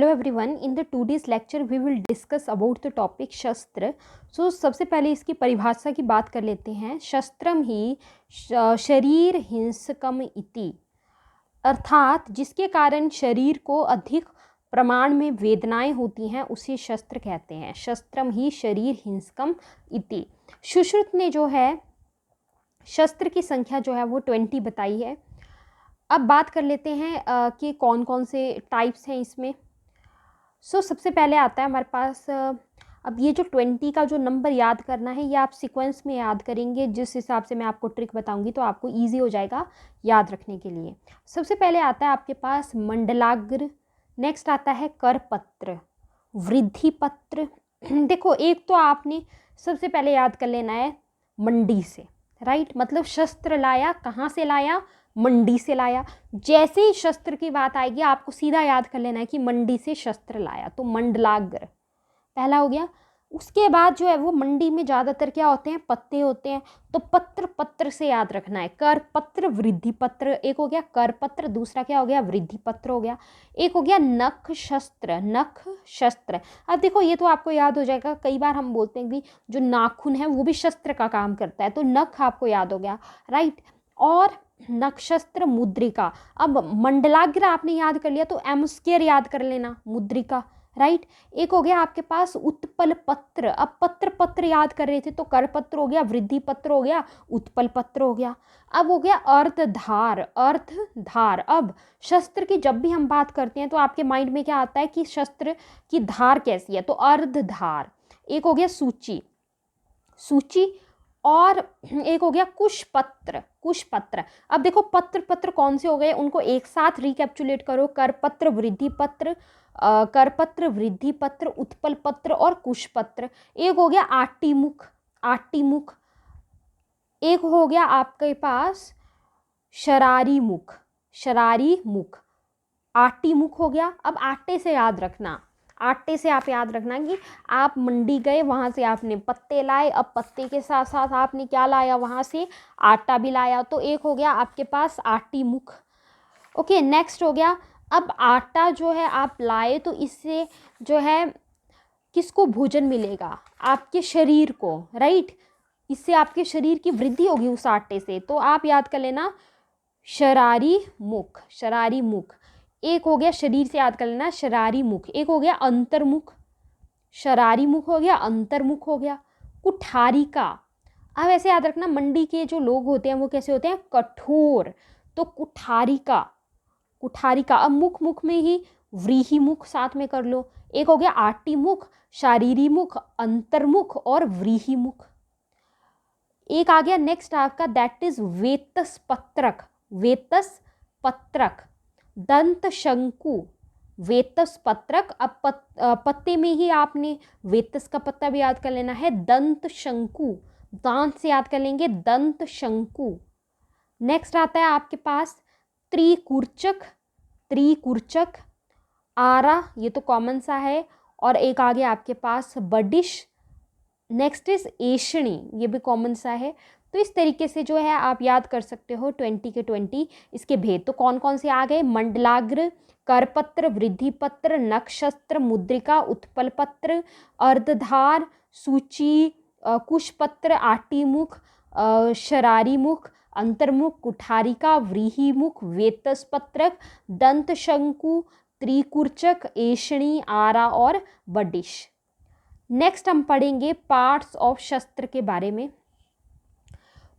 Hello everyone, in the today's lecture we will discuss about the topic शस्त्र। सबसे पहले इसकी परिभाषा की बात कर लेते हैं। शस्त्रम ही शरीर हिंसकम इति, अर्थात जिसके कारण शरीर को अधिक प्रमाण में वेदनाएं होती हैं उसे शस्त्र कहते हैं। शस्त्रम ही शरीर हिंसकम इति। सुश्रुत ने जो है शस्त्र की संख्या जो है वो 20 बताई है। अब बात कर लेते हैं कि कौन कौन से टाइप्स हैं इसमें। सबसे पहले आता है हमारे पास, अब ये जो 20 का जो नंबर याद करना है ये आप सीक्वेंस में याद करेंगे। जिस हिसाब से मैं आपको ट्रिक बताऊंगी तो आपको इजी हो जाएगा याद रखने के लिए। सबसे पहले आता है आपके पास मंडलाग्र, नेक्स्ट आता है करपत्र, वृद्धिपत्र। देखो, एक तो आपने सबसे पहले याद कर लेना है मंडी से, राइट। मतलब शस्त्र लाया, कहाँ से लाया? मंडी से लाया। जैसे ही शस्त्र की बात आएगी आपको सीधा याद कर लेना है कि मंडी से शस्त्र लाया, तो मंडलाग्र पहला हो गया। उसके बाद जो है वो मंडी में ज़्यादातर क्या होते हैं? पत्ते होते हैं, तो पत्र से याद रखना है। कर पत्र, वृद्धि पत्र, एक हो गया कर पत्र, दूसरा क्या हो गया? वृद्धि पत्र हो गया। एक हो गया नख शस्त्र, नख शस्त्र। अब देखो, ये तो आपको याद हो जाएगा। कई बार हम बोलते हैं कि जो नाखून है वो भी शस्त्र का काम करता है, तो नख आपको याद हो गया, राइट। और नक्षत्र मुद्रिका। अब मंडलाग्र आपने याद कर लिया तो एम स्क्वायर याद कर लेना, मुद्रिका, राइट। एक हो गया आपके पास उत्पल पत्र। अब पत्र याद कर रहे थे तो कर पत्र हो गया, वृद्धि पत्र हो गया, उत्पल पत्र हो गया। अब हो गया अर्धधार, अर्धधार। अब शस्त्र की जब भी हम बात करते हैं तो आपके माइंड में क्या आता है कि शस्त्र की धार कैसी है, तो अर्धधार। एक हो गया सूची, सूची। और एक हो गया कुशपत्र, कुशपत्र। अब देखो, पत्र कौन से हो गए उनको एक साथ रिकैप्चुलेट करो। करपत्र, वृद्धि पत्र, करपत्र, वृद्धि पत्र, उत्पल पत्र और कुशपत्र। एक हो गया आटीमुख, आटीमुख। एक हो गया आपके पास शरारी मुख, शरारी मुख। आटीमुख हो गया। अब आटे से याद रखना, आटे से आप याद रखना कि आप मंडी गए, वहाँ से आपने पत्ते लाए। अब पत्ते के साथ साथ आपने क्या लाया? वहाँ से आटा भी लाया। तो एक हो गया आपके पास आटी मुख। ओके, नेक्स्ट हो गया। अब आटा जो है आप लाए तो इससे जो है किसको भोजन मिलेगा? आपके शरीर को, राइट। इससे आपके शरीर की वृद्धि होगी उस आटे से, तो आप याद कर लेना शरारी मुख, शरारी मुख। एक हो गया शरीर से याद कर लेना शरारी मुख। एक हो गया अंतर्मुख, शरारी मुख हो गया, अंतर्मुख हो गया। कुठारिका। अब ऐसे याद रखना, मंडी के जो लोग होते हैं वो कैसे होते हैं? कठोर, तो कुठारिका, कुठारिका। अब मुख, मुख में ही व्रीहि मुख साथ में कर लो। एक हो गया आटी मुख, शारीरी मुख, अंतर्मुख और व्रीहि मुख। एक आ गया नेक्स्ट आपका, दैट इज वेतस पत्रक, वेतस पत्रक, दंत शंकु, वेतस पत्रक। अब पत्ते में ही आपने वेतस का पत्ता भी याद कर लेना है। दंत शंकु, दांत से याद कर लेंगे, दंत शंकु। नेक्स्ट आता है आपके पास त्रिकुर्चक, त्रिकुर्चक। आरा, ये तो कॉमन सा है। और एक आ गया आपके पास बडिश। नेक्स्ट इज एषणी, ये भी कॉमन सा है। तो इस तरीके से जो है आप याद कर सकते हो 20 के 20 इसके भेद। तो कौन कौन से आ गए? मंडलाग्र, करपत्र, वृद्धिपत्र, नक्षत्र, मुद्रिका, उत्पल पत्र, अर्धधार, सूची, कुशपत्र, आटीमुख, शरारी मुख, अंतर्मुख, कुठारिका, व्रीहिमुख, वेतस पत्रक, दंत शंकु, त्रिकुर्चक, एषणी, आरा और बडिश। नेक्स्ट हम पढ़ेंगे पार्ट्स ऑफ शस्त्र के बारे में।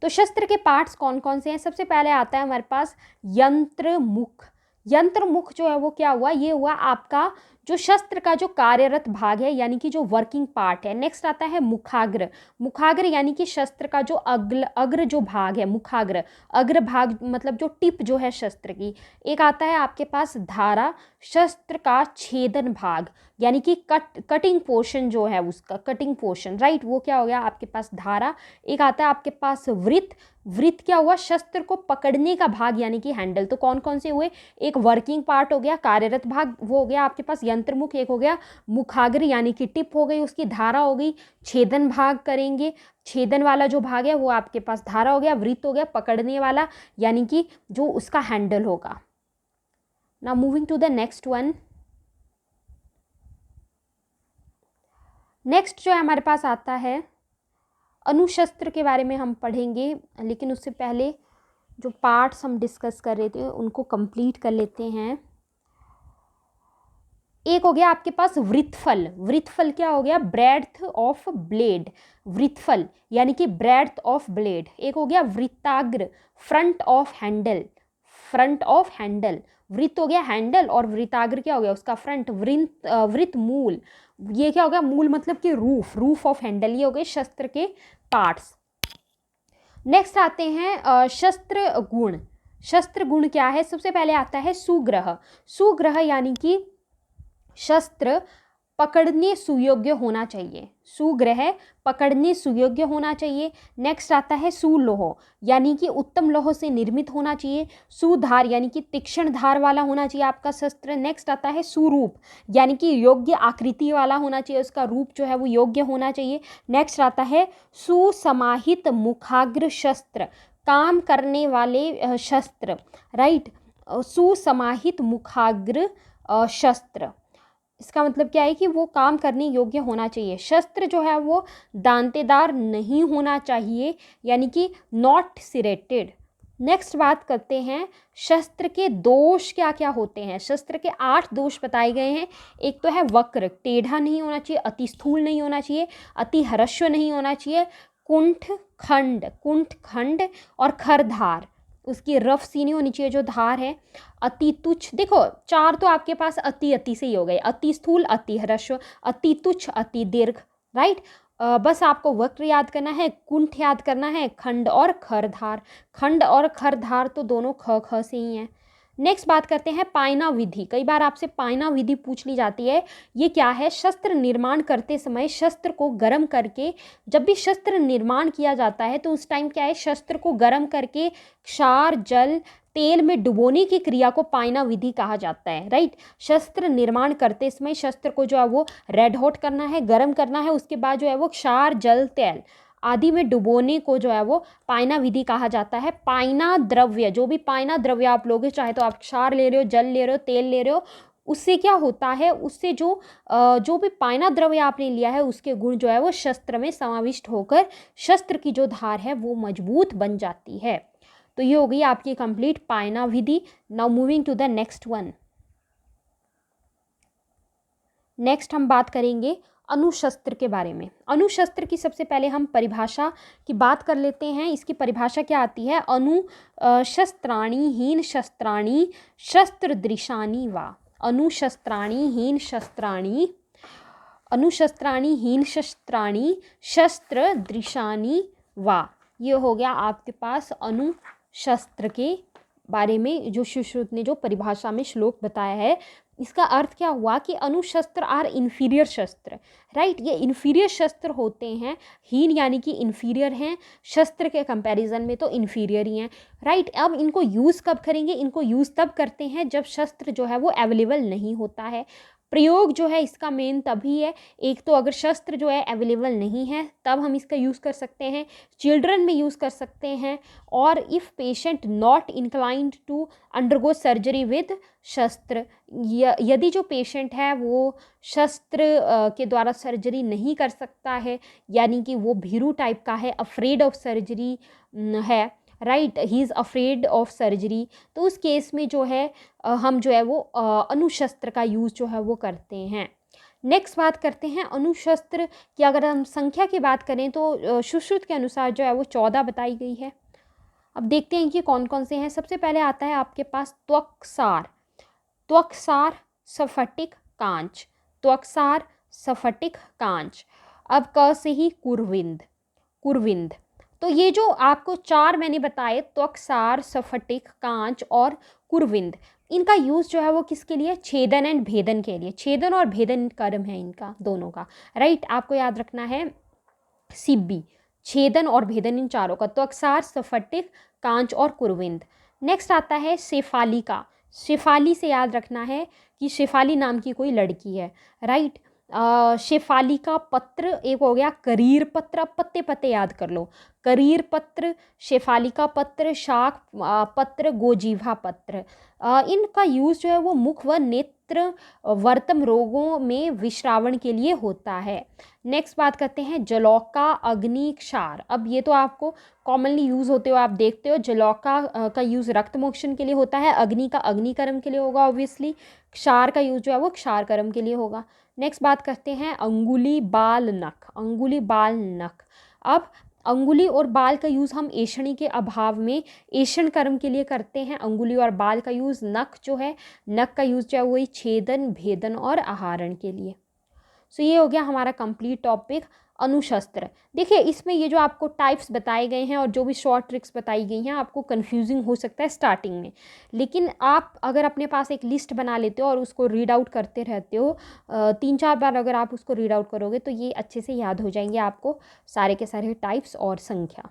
तो शस्त्र के पार्ट्स कौन कौन से हैं? सबसे पहले आता है हमारे पास यंत्र मुख। यंत्र मुख जो है वो क्या हुआ? ये हुआ आपका जो शस्त्र का जो कार्यरत भाग है, यानी कि जो वर्किंग पार्ट है। नेक्स्ट आता है मुखाग्र, मुखाग्र यानी कि शस्त्र का जो अग्र जो भाग है, मुखाग्र, अग्र भाग मतलब जो टिप जो है शस्त्र की। एक आता है आपके पास धारा, शस्त्र का छेदन भाग, यानी कि कटिंग पोर्शन जो है उसका, कटिंग पोर्शन, राइट, वो क्या हो गया आपके पास? धारा। एक आता है आपके पास वृत्त, वृत्त क्या हुआ? शस्त्र को पकड़ने का भाग यानी कि हैंडल। तो कौन कौन से हुए? एक वर्किंग पार्ट हो गया, कार्यरत भाग, वो हो गया आपके पास यंत्रमुख। एक हो गया मुखाग्र यानी कि टिप हो गई उसकी, धारा हो गई, छेदन भाग करेंगे, छेदन वाला जो भाग है वो आपके पास धारा हो गया, वृत्त हो गया पकड़ने वाला यानी कि जो उसका हैंडल होगा। Now moving to the next one. Next जो है हमारे पास आता है अनुशस्त्र के बारे में हम पढ़ेंगे, लेकिन उससे पहले जो पार्ट्स हम डिस्कस कर रहे थे उनको कंप्लीट कर लेते हैं। एक हो गया आपके पास वृत्तफल। वृत्तफल क्या हो गया? Breadth of blade. वृत्तफल यानी कि ब्रेड्थ ऑफ ब्लेड। एक हो गया वृत्ताग्र, front of handle. Front of handle, वृत्त हो गया हैंडल और वृत्ताग्र क्या हो गया? उसका फ्रंट। वृत्त मूल, ये क्या हो गया? मूल मतलब कि रूफ, रूफ ऑफ हैंडल। ये हो गए शस्त्र के पार्ट्स। नेक्स्ट आते हैं शस्त्र गुण। शस्त्र गुण क्या है? सबसे पहले आता है सुग्रह। सुग्रह यानी कि शस्त्र पकड़ने सुयोग्य होना चाहिए। सुग्रह पकड़ने सुयोग्य होना चाहिए। नेक्स्ट आता है सुलोह यानी कि उत्तम लोह से निर्मित होना चाहिए। सुधार यानी कि तीक्ष्ण धार वाला होना चाहिए आपका शस्त्र। नेक्स्ट आता है सुरूप यानी कि योग्य आकृति वाला होना चाहिए, उसका रूप जो है वो योग्य होना चाहिए। नेक्स्ट आता है सुसमाहित मुखाग्र शस्त्र, काम करने वाले शस्त्र, राइट। सुसमाहित मुखाग्र शस्त्र, इसका मतलब क्या है कि वो काम करने योग्य होना चाहिए। शस्त्र जो है वो दांतेदार नहीं होना चाहिए, यानी कि नॉट सिरेटेड। नेक्स्ट बात करते हैं शस्त्र के दोष क्या क्या होते हैं। शस्त्र के 8 दोष बताए गए हैं। एक तो है वक्र, टेढ़ा नहीं होना चाहिए, अति स्थूल नहीं होना चाहिए, अति ह्रस्व नहीं होना चाहिए, कुंठ खंड, कुंठ खंड और खरधार, उसकी रफ सी नहीं होनी चाहिए जो धार है। अति तुच्छ, देखो 4 तो आपके पास अति से ही हो गए, अति स्थूल, अति ह्रस्व, अति तुच्छ, अति दीर्घ, राइट। बस आपको वक्र याद करना है, कुंठ याद करना है, खंड और खरधार। खंड और खरधार तो दोनों ख ख से ही हैं। नेक्स्ट बात करते हैं पायना विधि। कई बार आपसे पायना विधि पूछ ली जाती है। ये क्या है? शस्त्र निर्माण करते समय शस्त्र को गर्म करके, जब भी शस्त्र निर्माण किया जाता है तो उस टाइम क्या है? शस्त्र को गर्म करके क्षार, जल, तेल में डुबोने की क्रिया को पायना विधि कहा जाता है, राइट। शस्त्र निर्माण करते समय शस्त्र को जो है वो रेड हॉट करना है, गर्म करना है, उसके बाद जो है वो क्षार, जल, तेल आदि में डुबोने को जो है वो पायना विधि कहा जाता है। पायना द्रव्य, जो भी पायना द्रव्य आप लोगे, चाहे तो आप क्षार ले रहे हो, जल ले रहे हो, तेल ले रहे हो, उससे क्या होता है? उससे जो भी पायना द्रव्य आपने लिया है उसके गुण जो है वो शस्त्र में समाविष्ट होकर शस्त्र की जो धार है वो मजबूत बन जाती है। तो ये हो गई आपकी कंप्लीट पायना विधि। Now moving to the next one. Next हम बात करेंगे अनुशस्त्र के बारे में। अनुशस्त्र की सबसे पहले हम परिभाषा की बात कर लेते हैं। इसकी परिभाषा क्या आती है? शस्त्राणी हीन शस्त्राणी शस्त्र दृशानी वा। अनुशस्त्राणी हीन शस्त्राणी, अनुशस्त्राणी हीन शस्त्राणी शस्त्र दृशानी वा। ये हो गया आपके पास अनुशस्त्र के बारे में जो सुश्रुत ने जो परिभाषा में श्लोक बताया है। इसका अर्थ क्या हुआ कि अनुशस्त्र आर इन्फीरियर शस्त्र, राइट। ये इन्फीरियर शस्त्र होते हैं। हीन यानी कि इन्फीरियर हैं, शस्त्र के कंपैरिजन में तो इन्फीरियर ही हैं, राइट। अब इनको यूज़ कब करेंगे? इनको यूज़ तब करते हैं जब शस्त्र जो है वो अवेलेबल नहीं होता है। प्रयोग जो है इसका मेन तभी है, एक तो अगर शस्त्र जो है अवेलेबल नहीं है तब हम इसका यूज़ कर सकते हैं, चिल्ड्रन में यूज़ कर सकते हैं, और if patient not inclined to undergo surgery with शस्त्र, यदि जो पेशेंट है वो शस्त्र के द्वारा सर्जरी नहीं कर सकता है, यानी कि वो भीरू टाइप का है, अफ्रेड ऑफ सर्जरी है, right, he is afraid of surgery, तो उस केस में जो है हम जो है वो अनुशस्त्र का यूज़ जो है वो करते हैं। नेक्स्ट बात करते हैं अनुशस्त्र की। अगर हम संख्या की बात करें तो सुश्रुत के अनुसार जो है वो 14 बताई गई है। अब देखते हैं कि कौन कौन से हैं। सबसे पहले आता है आपके पास त्वक्सार। त्वक्सार स्फटिक कांच, त्वक्सार स्फटिक कांच। अब क से ही कुरविंद, कुरविंद। तो ये जो आपको 4 मैंने बताए, त्वक्सार, स्फटिक, कांच और कुरविंद, इनका यूज़ जो है वो किसके लिए? छेदन एंड भेदन के लिए। छेदन और भेदन कर्म है इनका दोनों का, राइट। आपको याद रखना है सिब्बी, छेदन और भेदन इन चारों का, त्वक्सार, स्फटिक, कांच और कुरविंद। नेक्स्ट आता है शेफालिका। शेफाली से याद रखना है कि शेफाली नाम की कोई लड़की है, राइट। शेफालिका पत्र, एक हो गया करीर पत्र। अब पत्ते पत्ते याद कर लो, करीर पत्र, शेफालिका पत्र, शाक पत्र, गोजीभा पत्र। इनका यूज़ जो है वो मुख व नेत्र शस्त्र वर्तम रोगों में विश्रावण के लिए होता है। नेक्स्ट बात करते हैं जलौका, अग्नि, क्षार। अब ये तो आपको कॉमनली यूज़ होते हो, आप देखते हो। जलौका का यूज़ रक्त मोक्षण के लिए होता है, अग्नि का अग्निकर्म के लिए होगा ऑब्वियसली, क्षार का यूज़ जो है वो क्षार कर्म के लिए होगा। नेक्स्ट बात करते हैं अंगुली, बाल, नख। अंगुली, बाल, नख। अब अंगुली और बाल का यूज़ हम ऐषणी के अभाव में ऐषण कर्म के लिए करते हैं। अंगुली और बाल का यूज़, नख जो है, नख का यूज़ जो है वही छेदन, भेदन और आहरण के लिए। सो ये हो गया हमारा कंप्लीट टॉपिक अनुशस्त्र। देखिए इसमें ये जो आपको टाइप्स बताए गए हैं और जो भी शॉर्ट ट्रिक्स बताई गई हैं आपको कंफ्यूजिंग हो सकता है स्टार्टिंग में, लेकिन आप अगर अपने पास एक लिस्ट बना लेते हो और उसको रीड आउट करते रहते हो 3-4 बार, अगर आप उसको रीड आउट करोगे तो ये अच्छे से याद हो जाएंगे आपको सारे के सारे टाइप्स और संख्या।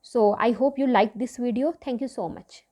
So I hope you like this video. Thank you so much.